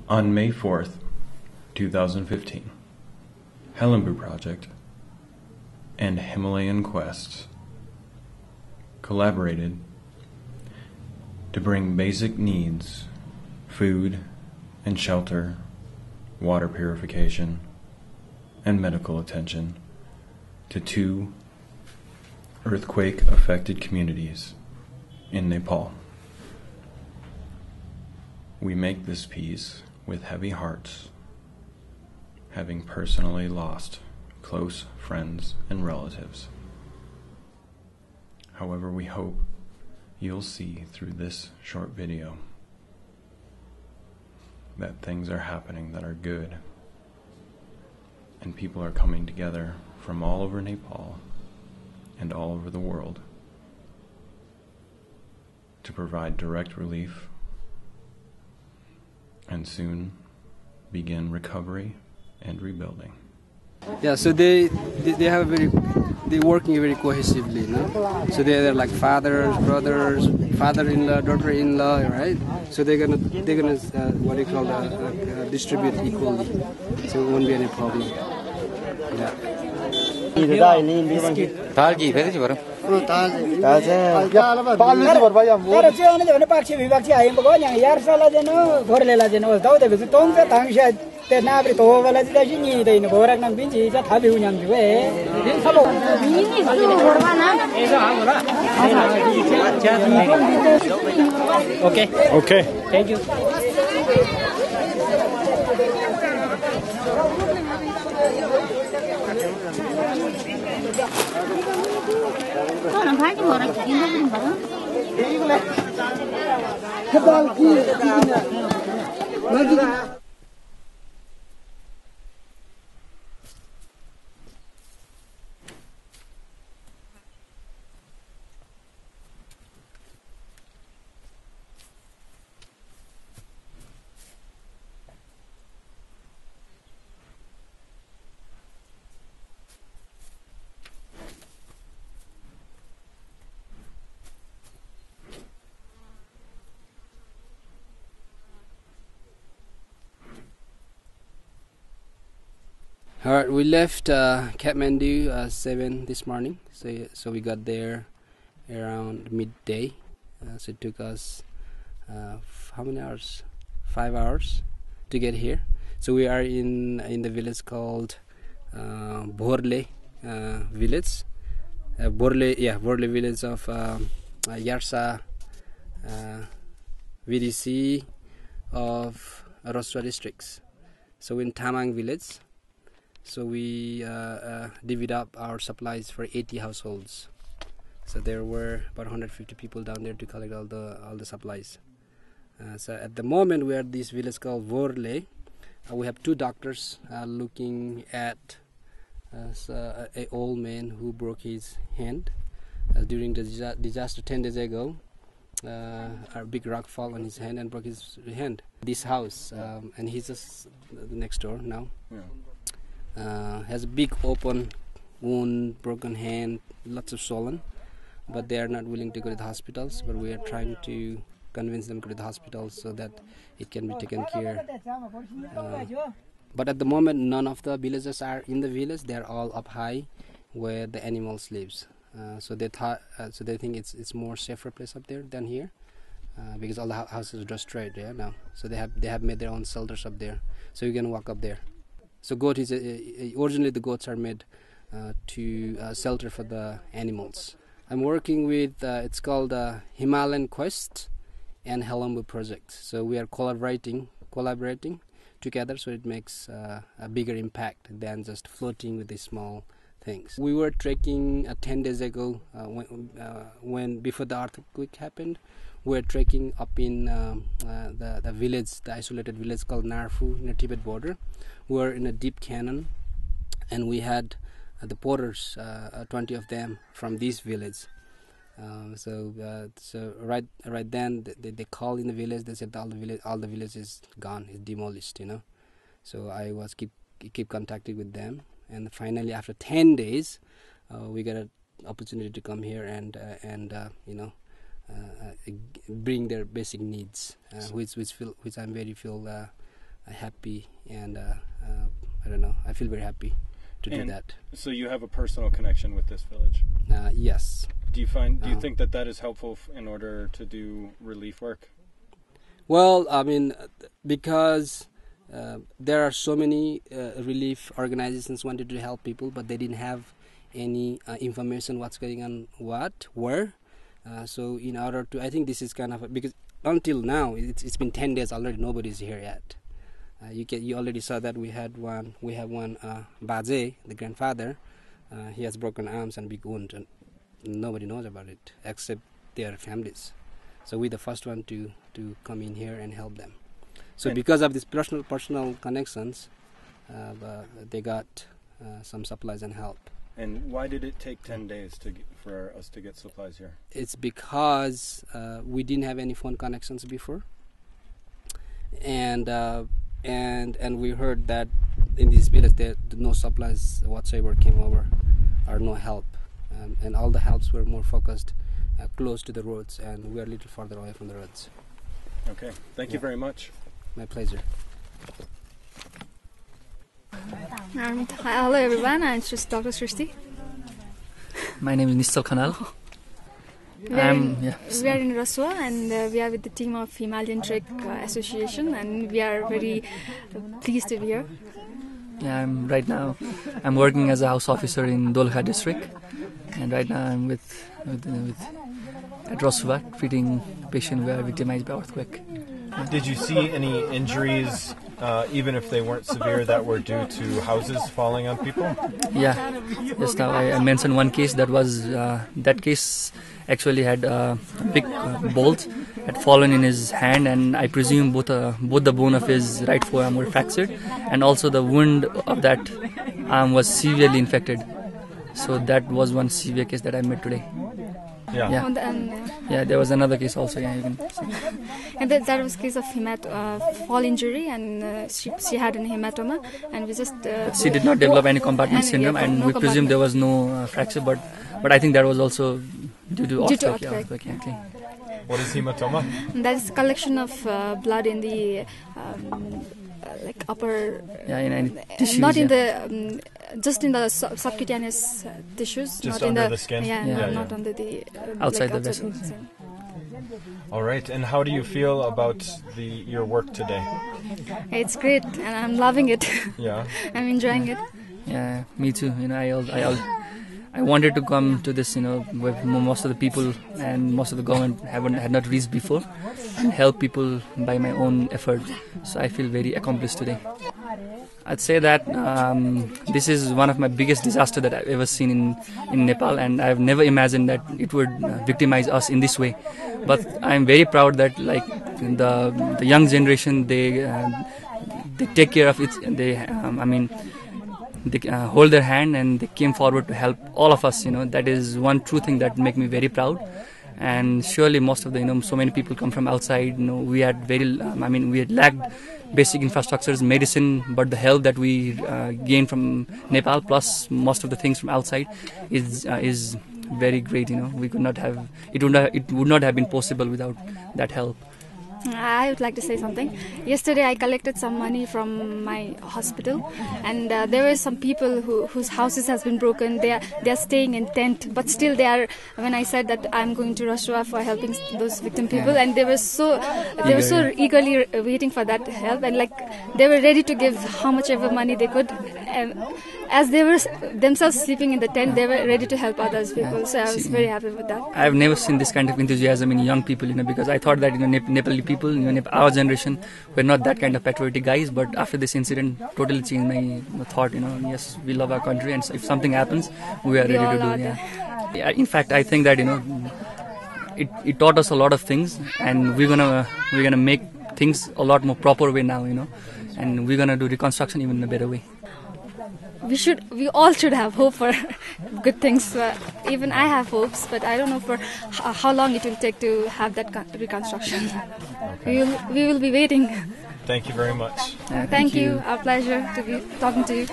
On May 4th, 2015, Helambu Project and Himalayan Quests collaborated to bring basic needs, food and shelter, water purification, and medical attention to 2 earthquake-affected communities in Nepal. We make this piece with heavy hearts, having personally lost close friends and relatives. However, we hope you'll see through this short video that things are happening that are good, and people are coming together from all over Nepal and all over the world to provide direct relief and soon begin recovery and rebuilding. Yeah, so they working very cohesively, no? So they're like fathers, brothers, father-in-law, daughter-in-law, right? So they're gonna what do you call distribute equally, so it won't be any problem. Yeah. Okay. Thank you. All right, we left Kathmandu 7 this morning, so we got there around midday. So it took us how many hours? 5 hours to get here. So we are in the village called Borle village. Borle village of Yarsa VDC of Rasuwa districts. So in Tamang village. So we divvied up our supplies for 80 households. So there were about 150 people down there to collect all the supplies. So at the moment we are at this village called Borle. We have 2 doctors looking at an old man who broke his hand during the disaster 10 days ago. A big rock fell on his hand and broke his hand. This house, and he's just next door now. Yeah. Has a big open wound, broken hand, lots of swollen, but they are not willing to go to the hospitals. But we are trying to convince them to go to the hospitals so that it can be taken care. But at the moment, none of the villagers are in the village. They are all up high, where the animals lives. So they think it's more safer place up there than here, because all the houses are destroyed. Yeah, now. So they have made their own shelters up there. So you can walk up there. So goat is originally the goats are made to shelter for the animals. I'm working with it's called Himalayan Quest and Helambu project. So we are collaborating together, so it makes a bigger impact than just floating with these small things. We were trekking 10 days ago when before the earthquake happened. We were trekking up in the village, the isolated village called Narfu near Tibet border. We were in a deep canyon, and we had the porters, 20 of them from this village. So right then they called in the village. They said all the village is gone, is demolished. So I was keep contacting with them, and finally after 10 days, we got an opportunity to come here and bring their basic needs, which I very feel happy, and I don't know. I feel very happy to do that. So you have a personal connection with this village. Yes. Do you think that is helpful in order to do relief work? Well, I mean, because there are so many relief organizations wanted to help people, but they didn't have any information what's going on, where. So in order to, I think this is kind of because until now it's been 10 days already. Nobody's here yet. You already saw that we have one Baje, the grandfather. He has broken arms and big wound, and nobody knows about it except their families. So we're the first one to come in here and help them. So because of these personal connections, they got some supplies and help. And why did it take 10 days for us to get supplies here? It's because we didn't have any phone connections before, and we heard that in this village there no supplies whatsoever came over, or no help, and all the helps were more focused close to the roads, and we are a little further away from the roads. Okay, thank you very much. My pleasure. Hello everyone, I'm just Dr. Srishti. My name is Nisal Khanal. We are in Rasuwa, and we are with the team of Himalayan Trek Association, and we are very pleased to be here. Yeah, I'm working as a house officer in Dolha district, and right now I'm at Rasuwa treating patients who are victimized by earthquake. Did you see any injuries, even if they weren't severe, that were due to houses falling on people? Yeah, just now I mentioned one case that case actually had a big bolt had fallen in his hand, and I presume both the bone of his right forearm were fractured, and also the wound of that arm was severely infected. So that was one severe case that I met today. Yeah. Yeah, there was another case also. Yeah, you can see. And that was a case of fall injury, and she had an hematoma, and we just. She did not develop any compartment syndrome, and we presume there was no fracture, but I think that was also due to earthquake. What is hematoma? That is collection of blood in the upper. Yeah, in tissues. Not in the. Just in the subcutaneous tissues, just not under in the skin. Not under the outside the vessels. All right, and how do you feel about your work today? It's great, and I'm loving it. Yeah, I'm enjoying it. Yeah, me too. I wanted to come to this, where most of the people and most of the government had not reached before, and help people by my own effort. So I feel very accomplished today. I'd say that this is one of my biggest disasters that I've ever seen in Nepal, and I've never imagined that it would victimize us in this way. But I'm very proud that the young generation, they take care of it. They hold their hand and they came forward to help all of us. That is one true thing that makes me very proud. And surely most of the so many people come from outside. We had we had lacked basic infrastructures, medicine, but the help that we gained from Nepal plus most of the things from outside is very great. We could not have it would not have been possible without that help. I would like to say something. Yesterday I collected some money from my hospital, and there were some people whose houses has been broken. They are staying in tent, but still they are. When I said that I'm going to Rasuwa for helping those victim people, and they were so eagerly waiting for that help, and they were ready to give how much ever money they could. As they were themselves sleeping in the tent, they were ready to help others people. So I was very happy with that. I've never seen this kind of enthusiasm in young people, because I thought that Nepali people, our generation, were not that kind of patriotic guys. But after this incident, totally changed my thought. Yes, we love our country, and if something happens, we are ready to do. Yeah. In fact, I think that it taught us a lot of things, and we're gonna make things a lot more proper way now. And we're gonna do reconstruction even in a better way. We all should have hope for good things. Even I have hopes, but I don't know for how long it will take to have that reconstruction. Okay. We will be waiting. Thank you very much. Thank you. Our pleasure to be talking to you.